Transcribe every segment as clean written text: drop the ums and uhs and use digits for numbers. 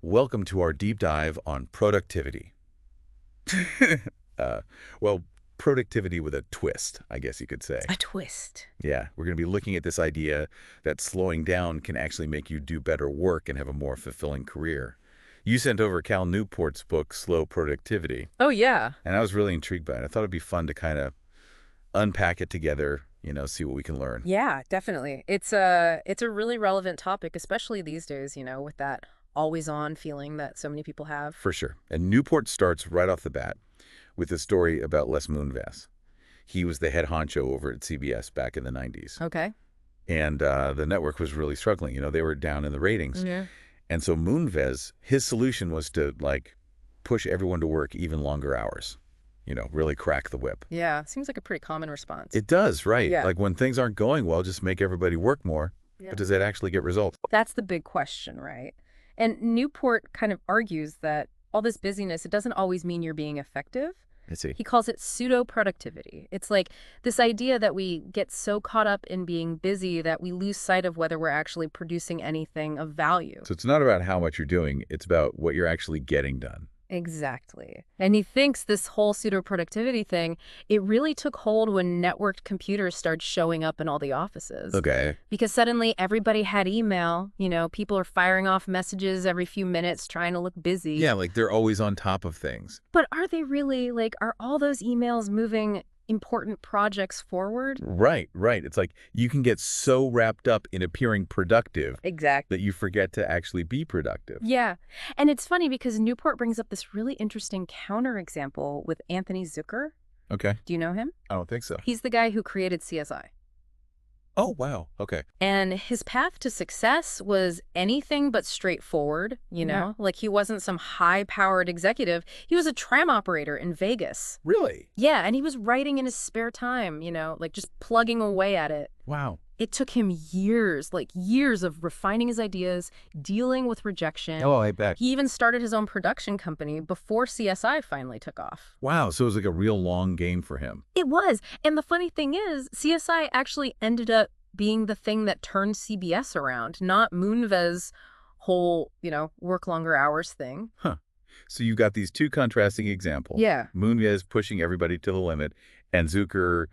Welcome to our deep dive on productivity. uh, well, productivity with a twist, I guess you could say. A twist. Yeah, we're going to be looking at this idea that slowing down can actually make you do better work and have a more fulfilling career. You sent over Cal Newport's book, Slow Productivity, Oh, yeah. and I was really intrigued by it. I thought it'd be fun to kind of unpack it together, see what we can learn. Yeah, definitely. It's a really relevant topic, especially these days, with that always on feeling that so many people have. For sure. And Newport starts right off the bat with a story about Les Moonves. He was the head honcho over at CBS back in the 90s. Okay. And the network was really struggling. They were down in the ratings. Yeah. And so Moonves, his solution was to, push everyone to work even longer hours. Really crack the whip. Yeah, seems like a pretty common response. It does, right? Yeah. Like when things aren't going well, just make everybody work more. Yeah. But does that actually get results? That's the big question, right? And Newport kind of argues that all this busyness, it doesn't always mean you're being effective. I see. He calls it pseudo-productivity. It's like this idea that we get so caught up in being busy that we lose sight of whether we're actually producing anything of value. So it's not about how much you're doing. It's about what you're actually getting done. Exactly. And he thinks this whole pseudo-productivity thing, it really took hold when networked computers started showing up in all the offices. Okay. Because suddenly everybody had email, people are firing off messages every few minutes trying to look busy. Yeah, like they're always on top of things. But are they really, are all those emails moving important projects forward? Right, right. It's like you can get so wrapped up in appearing productive Exactly. that you forget to actually be productive. Yeah. And it's funny because Newport brings up this really interesting counterexample with Anthony Zucker. Okay. Do you know him? I don't think so. He's the guy who created CSI. Oh, wow. Okay. And his path to success was anything but straightforward, Yeah. Like he wasn't some high-powered executive. He was a tram operator in Vegas. Really? Yeah, and he was writing in his spare time, just plugging away at it. Wow. It took him years, years of refining his ideas, dealing with rejection. Oh, I bet. He even started his own production company before CSI finally took off. Wow. So it was like a real long game for him. It was. And the funny thing is, CSI actually ended up being the thing that turned CBS around, not Moonves' whole, work longer hours thing. Huh. So you got these two contrasting examples. Yeah. Moonves pushing everybody to the limit and Zucker,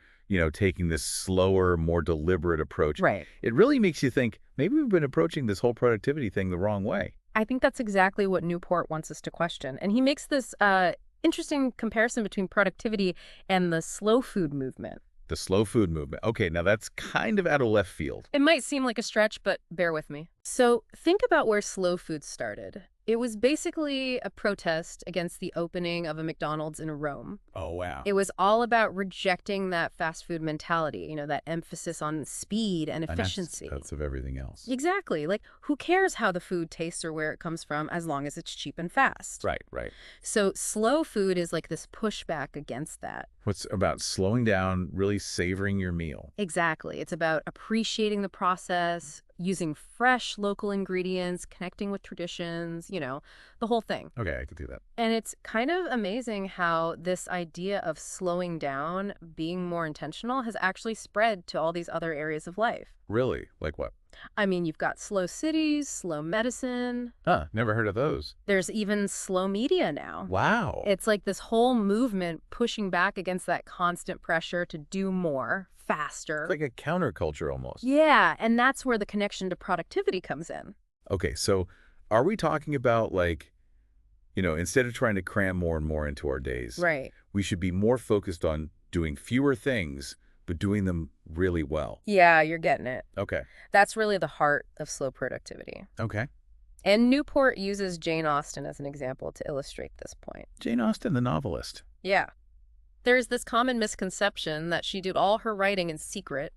taking this slower, more deliberate approach. Right. It really makes you think maybe we've been approaching this whole productivity thing the wrong way. I think that's exactly what Newport wants us to question. And he makes this interesting comparison between productivity and the slow food movement. The slow food movement. Okay, now that's kind of out of left field. It might seem like a stretch, but bear with me. So think about where slow food started. It was basically a protest against the opening of a McDonald's in Rome. Oh, wow. It was all about rejecting that fast food mentality, that emphasis on speed and efficiency. That's of everything else. Exactly. Who cares how the food tastes or where it comes from as long as it's cheap and fast? Right, right. So slow food is like this pushback against that. What's about slowing down, really savoring your meal. Exactly. It's about appreciating the process, using fresh local ingredients, connecting with traditions, the whole thing. Okay, I could do that. And it's kind of amazing how this idea of slowing down, being more intentional, has actually spread to all these other areas of life. Really? Like what? I mean, you've got slow cities, slow medicine. Huh, never heard of those. There's even slow media now. Wow. It's like this whole movement pushing back against that constant pressure to do more, faster. It's like a counterculture almost. Yeah, and that's where the connection to productivity comes in. Okay, so are we talking about instead of trying to cram more and more into our days, Right. we should be more focused on doing fewer things, but doing them really well? Yeah, you're getting it. Okay. That's really the heart of slow productivity. Okay. And Newport uses Jane Austen as an example to illustrate this point. Jane Austen, the novelist. Yeah. There's this common misconception that she did all her writing in secret,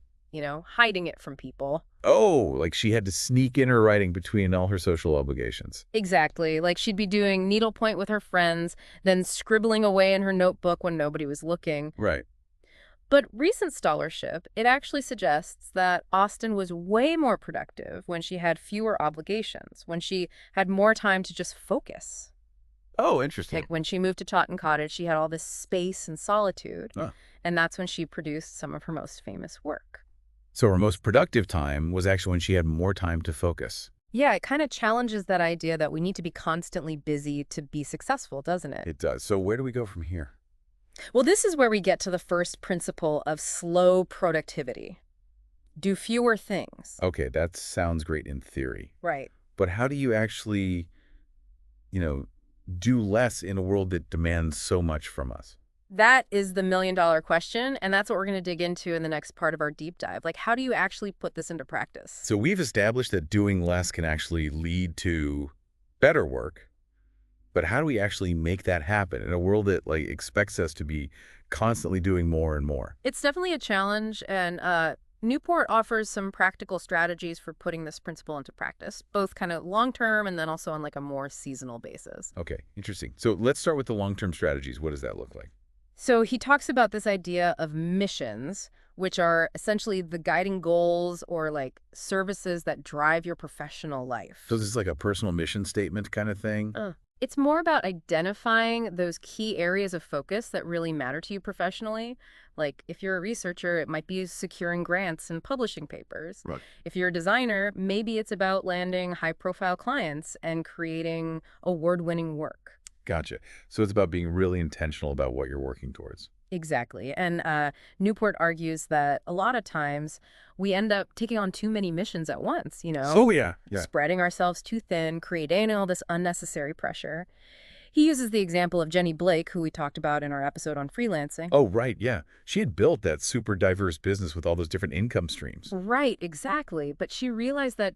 hiding it from people. Oh, like she had to sneak in her writing between all her social obligations. Exactly. Like she'd be doing needlepoint with her friends, then scribbling away in her notebook when nobody was looking. Right. But recent scholarship, it actually suggests that Austen was way more productive when she had fewer obligations, when she had more time to just focus. Oh, interesting. Like when she moved to Taunton Cottage, she had all this space and solitude, Huh. and that's when she produced some of her most famous work. So her most productive time was actually when she had more time to focus. Yeah, it kind of challenges that idea that we need to be constantly busy to be successful, doesn't it? It does. So where do we go from here? Well, this is where we get to the first principle of slow productivity. Do fewer things. Okay, that sounds great in theory. Right. But how do you actually, you know, do less in a world that demands so much from us? That is the million-dollar question, and that's what we're going to dig into in the next part of our deep dive. Like, how do you actually put this into practice? So we've established that doing less can actually lead to better work, but how do we actually make that happen in a world that like expects us to be constantly doing more and more? It's definitely a challenge, and Newport offers some practical strategies for putting this principle into practice, both kind of long-term and then also on like a more seasonal basis. Okay, interesting. So let's start with the long-term strategies. What does that look like? So he talks about this idea of missions, which are essentially the guiding goals or like services that drive your professional So life. this is like a personal mission statement kind of thing? It's more about identifying those key areas of focus that really matter to you professionally. Like if you're a researcher, it might be securing grants and publishing papers. Right. If you're a designer, maybe it's about landing high-profile clients and creating award-winning work. Gotcha. So it's about being really intentional about what you're working towards. Exactly. And Newport argues that a lot of times we end up taking on too many missions at once, Oh, yeah. Yeah. spreading ourselves too thin, creating all this unnecessary pressure. He uses the example of Jenny Blake, who we talked about in our episode on freelancing. Oh, right. Yeah. She had built that super diverse business with all those different income streams. Right, exactly. But she realized that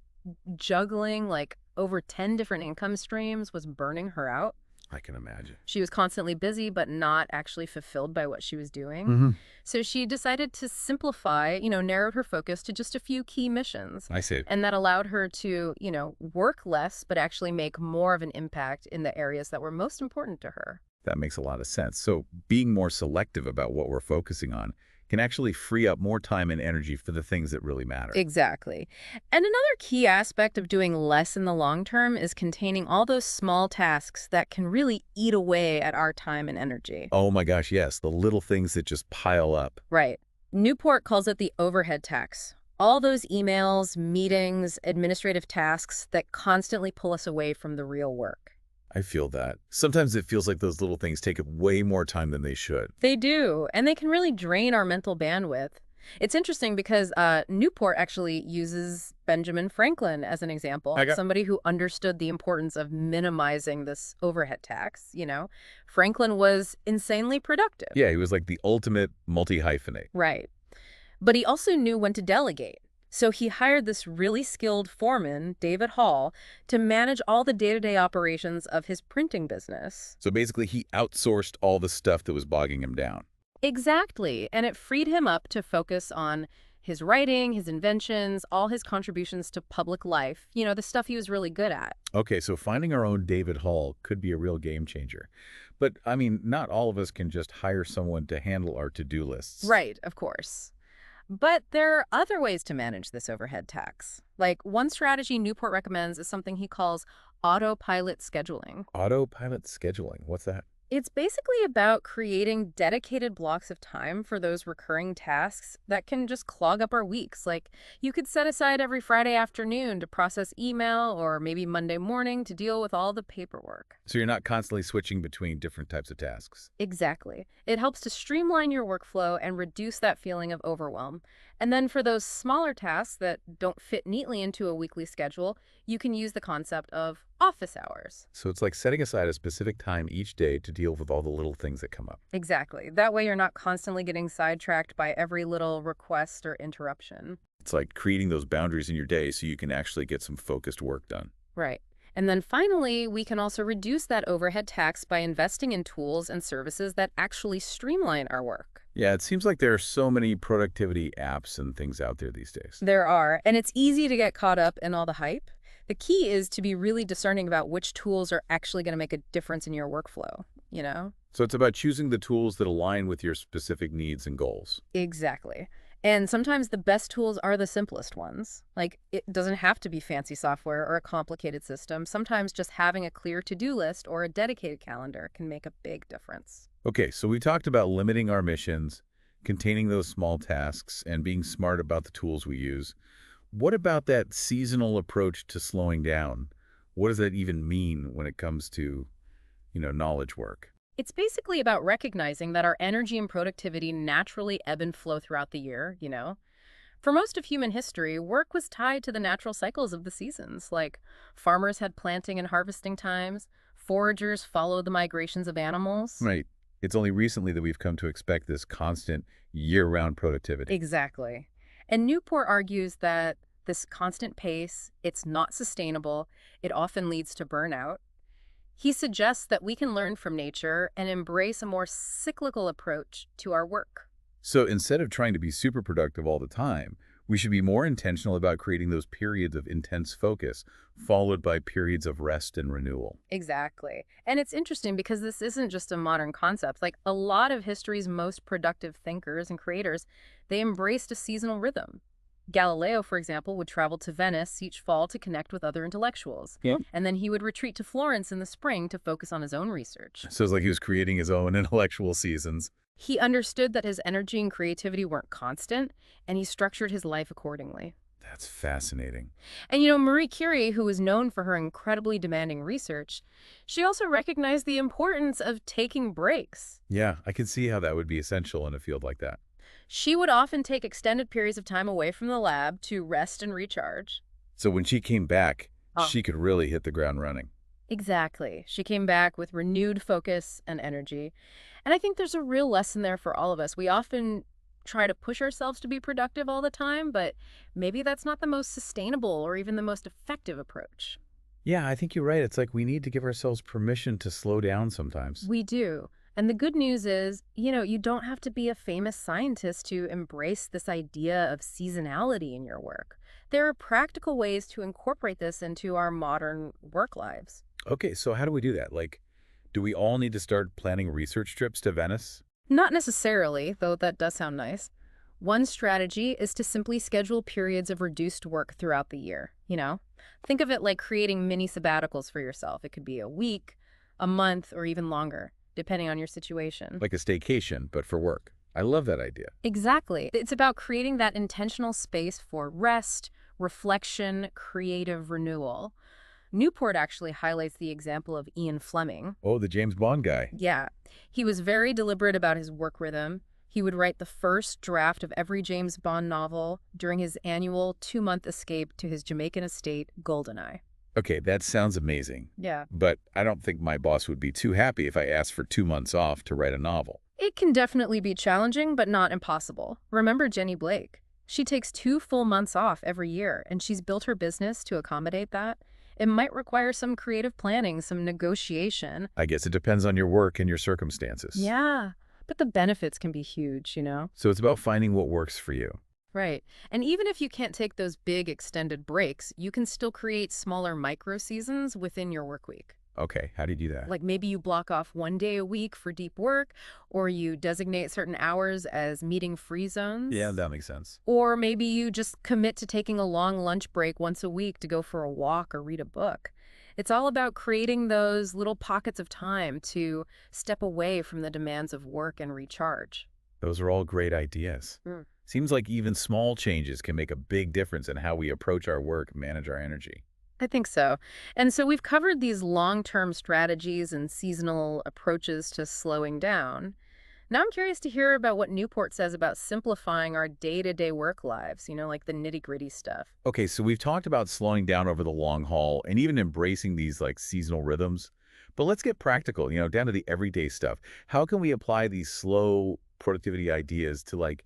juggling like over 10 different income streams was burning her out. I can imagine. She was constantly busy, but not actually fulfilled by what she was doing. Hmm. So she decided to simplify, narrowed her focus to just a few key missions. I see. And that allowed her to, work less, but actually make more of an impact in the areas that were most important to her. That makes a lot of sense. So being more selective about what we're focusing on can actually free up more time and energy for the things that really matter. Exactly. And another key aspect of doing less in the long term is containing all those small tasks that can really eat away at our time and energy. Oh my gosh, yes. The little things that just pile up. Right. Newport calls it the overhead tax. All those emails, meetings, administrative tasks that constantly pull us away from the real work. I feel that. Sometimes it feels like those little things take up way more time than they should. They do, and they can really drain our mental bandwidth. It's interesting because Newport actually uses Benjamin Franklin as an example, I got somebody who understood the importance of minimizing this overhead tax. Franklin was insanely productive. Yeah, he was like the ultimate multi-hyphenate. Right. But he also knew when to delegate. So he hired this really skilled foreman, David Hall, to manage all the day-to-day operations of his printing business. So basically, he outsourced all the stuff that was bogging him down. Exactly. And it freed him up to focus on his writing, his inventions, all his contributions to public life, the stuff he was really good at. Okay, so finding our own David Hall could be a real game changer. But, I mean, not all of us can just hire someone to handle our to-do lists. Right, of course. But there are other ways to manage this overhead tax. Like one strategy Newport recommends is something he calls autopilot scheduling. Autopilot scheduling, what's that? It's basically about creating dedicated blocks of time for those recurring tasks that can just clog up our weeks. Like you could set aside every Friday afternoon to process email or maybe Monday morning to deal with all the paperwork. So you're not constantly switching between different types of tasks. Exactly. It helps to streamline your workflow and reduce that feeling of overwhelm. And then for those smaller tasks that don't fit neatly into a weekly schedule, you can use the concept of office hours. So it's like setting aside a specific time each day to deal with all the little things that come up. Exactly. That way you're not constantly getting sidetracked by every little request or interruption. It's like creating those boundaries in your day so you can actually get some focused work done. Right. And then finally, we can also reduce that overhead tax by investing in tools and services that actually streamline our work. Yeah, it seems like there are so many productivity apps and things out there these days. There are, and it's easy to get caught up in all the hype. The key is to be really discerning about which tools are actually going to make a difference in your workflow. So it's about choosing the tools that align with your specific needs and goals. Exactly. And sometimes the best tools are the simplest ones. Like, it doesn't have to be fancy software or a complicated system. Sometimes just having a clear to-do list or a dedicated calendar can make a big difference. Okay, so we talked about limiting our missions, containing those small tasks, and being smart about the tools we use. What about that seasonal approach to slowing down? What does that even mean when it comes to, knowledge work? It's basically about recognizing that our energy and productivity naturally ebb and flow throughout the year. For most of human history, work was tied to the natural cycles of the seasons, like farmers had planting and harvesting times, foragers followed the migrations of animals. Right. It's only recently that we've come to expect this constant year-round productivity. Exactly. And Newport argues that this constant pace, it's not sustainable. It often leads to burnout. He suggests that we can learn from nature and embrace a more cyclical approach to our work. So instead of trying to be super productive all the time, we should be more intentional about creating those periods of intense focus, followed by periods of rest and renewal. Exactly. And it's interesting because this isn't just a modern concept. Like a lot of history's most productive thinkers and creators, they embraced a seasonal rhythm. Galileo, for example, would travel to Venice each fall to connect with other intellectuals. Yeah. And then he would retreat to Florence in the spring to focus on his own research. So it's like he was creating his own intellectual seasons. He understood that his energy and creativity weren't constant, and he structured his life accordingly. That's fascinating. And Marie Curie, who was known for her incredibly demanding research, she also recognized the importance of taking breaks. Yeah, I can see how that would be essential in a field like that. She would often take extended periods of time away from the lab to rest and recharge. So when she came back, Oh, she could really hit the ground running. exactly. She came back with renewed focus and energy. And I think there's a real lesson there for all of us. We often try to push ourselves to be productive all the time, but maybe that's not the most sustainable or even the most effective approach. Yeah, I think you're right. It's like we need to give ourselves permission to slow down sometimes. We do. And the good news is, you don't have to be a famous scientist to embrace this idea of seasonality in your work. There are practical ways to incorporate this into our modern work lives. Okay, so how do we do that? Like, do we all need to start planning research trips to Venice? Not necessarily, though that does sound nice. One strategy is to simply schedule periods of reduced work throughout the year. Think of it like creating mini sabbaticals for yourself. It could be a week, a month, or even longer, depending on your situation. Like a staycation, but for work. I love that idea. Exactly. It's about creating that intentional space for rest, reflection, creative renewal. Newport actually highlights the example of Ian Fleming. Oh, the James Bond guy. Yeah, he was very deliberate about his work rhythm. He would write the first draft of every James Bond novel during his annual 2-month escape to his Jamaican estate, Goldeneye. Okay, that sounds amazing. Yeah. But I don't think my boss would be too happy if I asked for 2 months off to write a novel. It can definitely be challenging, but not impossible. Remember Jenny Blake? She takes 2 full months off every year, and she's built her business to accommodate that. It might require some creative planning, some negotiation. I guess it depends on your work and your circumstances. Yeah, but the benefits can be huge. So it's about finding what works for you. Right. And even if you can't take those big extended breaks, you can still create smaller micro seasons within your work week. Okay, how do you do that? Like maybe you block off 1 day a week for deep work, or you designate certain hours as meeting free zones. Yeah, that makes sense. Or maybe you just commit to taking a long lunch break once a week to go for a walk or read a book. It's all about creating those little pockets of time to step away from the demands of work and recharge. Those are all great ideas. Mm. Seems like even small changes can make a big difference in how we approach our work and manage our energy. I think so. And so we've covered these long-term strategies and seasonal approaches to slowing down. Now I'm curious to hear about what Newport says about simplifying our day-to-day work lives, like the nitty-gritty stuff. Okay, so we've talked about slowing down over the long haul and even embracing these like seasonal rhythms. But let's get practical, down to the everyday stuff. How can we apply these slow productivity ideas to like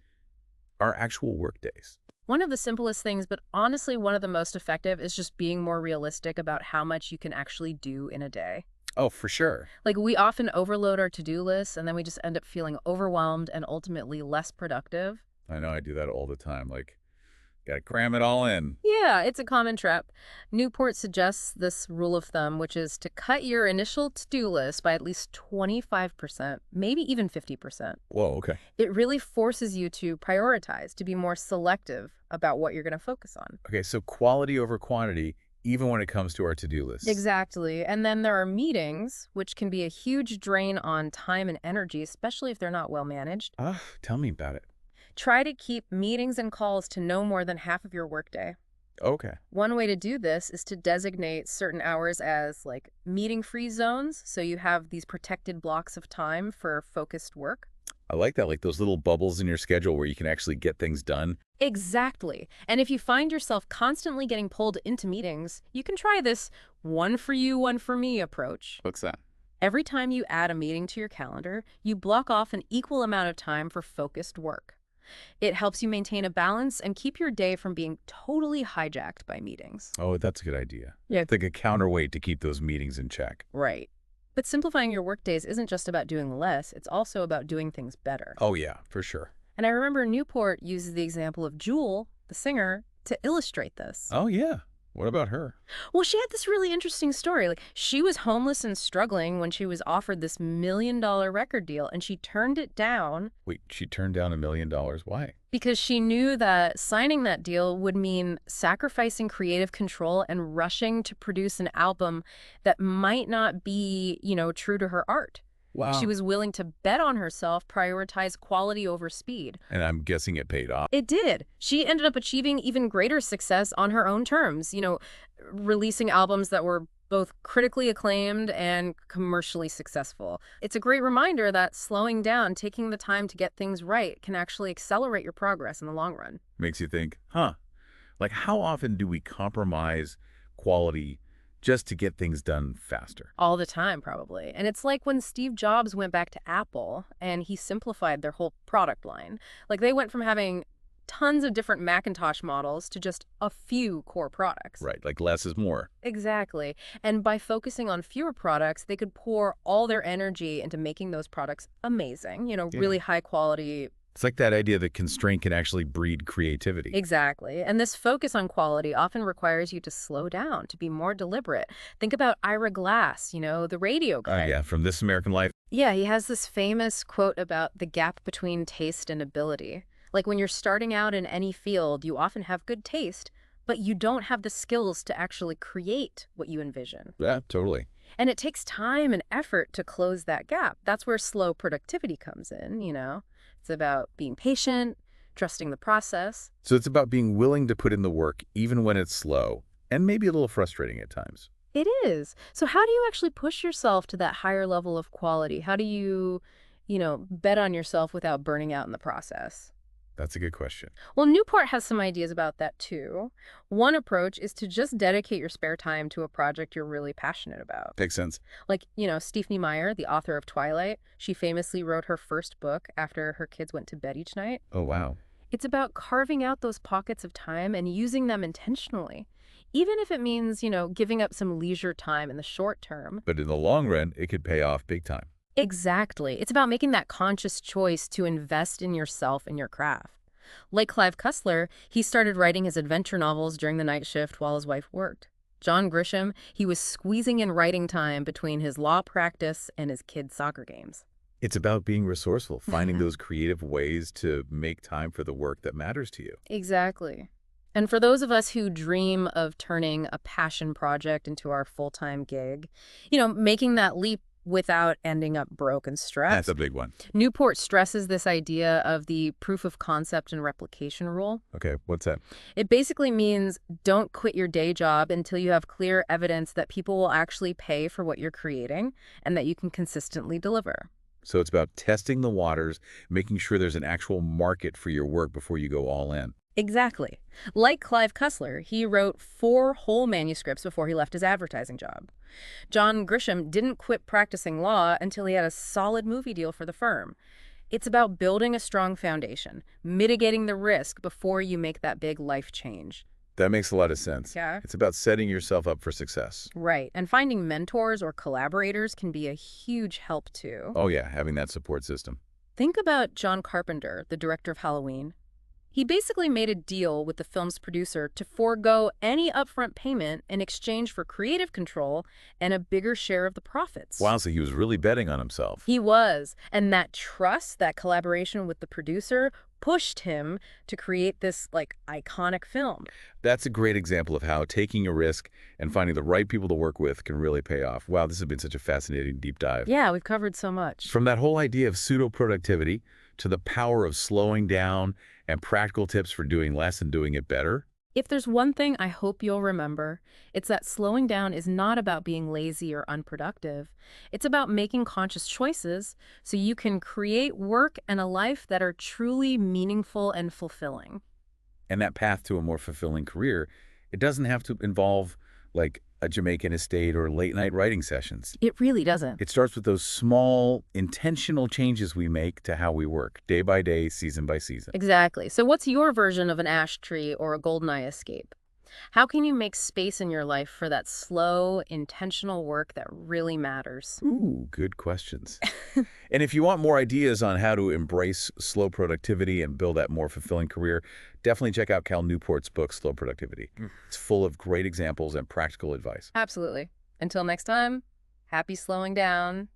our actual work days? One of the simplest things, but honestly one of the most effective, is just being more realistic about how much you can actually do in a day. Oh, for sure. Like we often overload our to-do lists and then we just end up feeling overwhelmed and ultimately less productive. I know I do that all the time. Like, gotta cram it all in. Yeah, it's a common trap. Newport suggests this rule of thumb, which is to cut your initial to-do list by at least 25%, maybe even 50%. Whoa, okay. It really forces you to prioritize, to be more selective about what you're going to focus on. Okay, so quality over quantity, even when it comes to our to-do list. Exactly. And then there are meetings, which can be a huge drain on time and energy, especially if they're not well managed. Tell me about it. Try to keep meetings and calls to no more than half of your workday. Okay. One way to do this is to designate certain hours as like meeting-free zones, so you have these protected blocks of time for focused work. I like that, like those little bubbles in your schedule where you can actually get things done. Exactly. And if you find yourself constantly getting pulled into meetings, you can try this one for you, one for me approach. What's that? Every time you add a meeting to your calendar, you block off an equal amount of time for focused work. It helps you maintain a balance and keep your day from being totally hijacked by meetings. Oh, that's a good idea. Yeah. It's like a counterweight to keep those meetings in check. Right. But simplifying your workdays isn't just about doing less, it's also about doing things better. Oh, yeah, for sure. And I remember Newport uses the example of Jewel, the singer, to illustrate this. Oh, yeah. What about her? Well, she had this really interesting story. Like, she was homeless and struggling when she was offered this $1 million record deal, and she turned it down Wait, she turned down $1 million. Why? because she knew that signing that deal would mean sacrificing creative control and rushing to produce an album that might not be, true to her art. She Wow. was willing to bet on herself, prioritize quality over speed. And I'm guessing it paid off. It did. She ended up achieving even greater success on her own terms, releasing albums that were both critically acclaimed and commercially successful. It's a great reminder that slowing down, taking the time to get things right, can actually accelerate your progress in the long run. Makes you think, huh? Like, how often do we compromise quality just to get things done faster? All the time, probably. And it's like when Steve Jobs went back to Apple and he simplified their whole product line. Like, they went from having tons of different Macintosh models to just a few core products. Right, like less is more. Exactly. And by focusing on fewer products, they could pour all their energy into making those products amazing, Yeah. really high quality. It's like that idea that constraint can actually breed creativity. Exactly. And this focus on quality often requires you to slow down, to be more deliberate. Think about Ira Glass, the radio guy. Yeah, from This American Life. Yeah, he has this famous quote about the gap between taste and ability. Like when you're starting out in any field, you often have good taste, but you don't have the skills to actually create what you envision. Yeah, totally. And it takes time and effort to close that gap. That's where slow productivity comes in. It's about being patient, trusting the process. So it's about being willing to put in the work even when it's slow and maybe a little frustrating at times. It is. So how do you actually push yourself to that higher level of quality? How do you, bet on yourself without burning out in the process? That's a good question. Well, Newport has some ideas about that too. One approach is to just dedicate your spare time to a project you're really passionate about. Makes sense. Like, Stephenie Meyer, the author of Twilight, she famously wrote her first book after her kids went to bed each night. Oh, wow. It's about carving out those pockets of time and using them intentionally, even if it means, giving up some leisure time in the short term. But in the long run, it could pay off big time. Exactly. It's about making that conscious choice to invest in yourself and your craft. Like Clive Cussler, he started writing his adventure novels during the night shift while his wife worked. John Grisham, he was squeezing in writing time between his law practice and his kids' soccer games. It's about being resourceful, finding those creative ways to make time for the work that matters to you. Exactly. And for those of us who dream of turning a passion project into our full-time gig, making that leap without ending up broke and stressed. That's a big one. Newport stresses this idea of the proof of concept and replication rule. Okay, what's that? It basically means don't quit your day job until you have clear evidence that people will actually pay for what you're creating and that you can consistently deliver. So it's about testing the waters, making sure there's an actual market for your work before you go all in. Exactly. Like Clive Cussler, he wrote 4 whole manuscripts before he left his advertising job. John Grisham didn't quit practicing law until he had a solid movie deal for the firm. It's about building a strong foundation, mitigating the risk before you make that big life change. That makes a lot of sense. Yeah. It's about setting yourself up for success. Right. And finding mentors or collaborators can be a huge help too. Oh, yeah, having that support system. Think about John Carpenter, the director of Halloween. He basically made a deal with the film's producer to forego any upfront payment in exchange for creative control and a bigger share of the profits. Wow, so he was really betting on himself. He was. And that trust, that collaboration with the producer, pushed him to create this, iconic film. That's a great example of how taking a risk and finding the right people to work with can really pay off. Wow, this has been such a fascinating deep dive. Yeah, we've covered so much. From that whole idea of pseudo-productivity to the power of slowing down and practical tips for doing less and doing it better. If there's one thing I hope you'll remember, it's that slowing down is not about being lazy or unproductive. It's about making conscious choices so you can create work and a life that are truly meaningful and fulfilling. And that path to a more fulfilling career, it doesn't have to involve like a Jamaican estate or late night writing sessions. It really doesn't. It starts with those small, intentional changes we make to how we work, day by day, season by season. Exactly. So, what's your version of an ash tree or a goldeneye escape? How can you make space in your life for that slow, intentional work that really matters? Ooh, good questions. And if you want more ideas on how to embrace slow productivity and build that more fulfilling career, definitely check out Cal Newport's book, Slow Productivity. It's full of great examples and practical advice. Absolutely. Until next time, happy slowing down.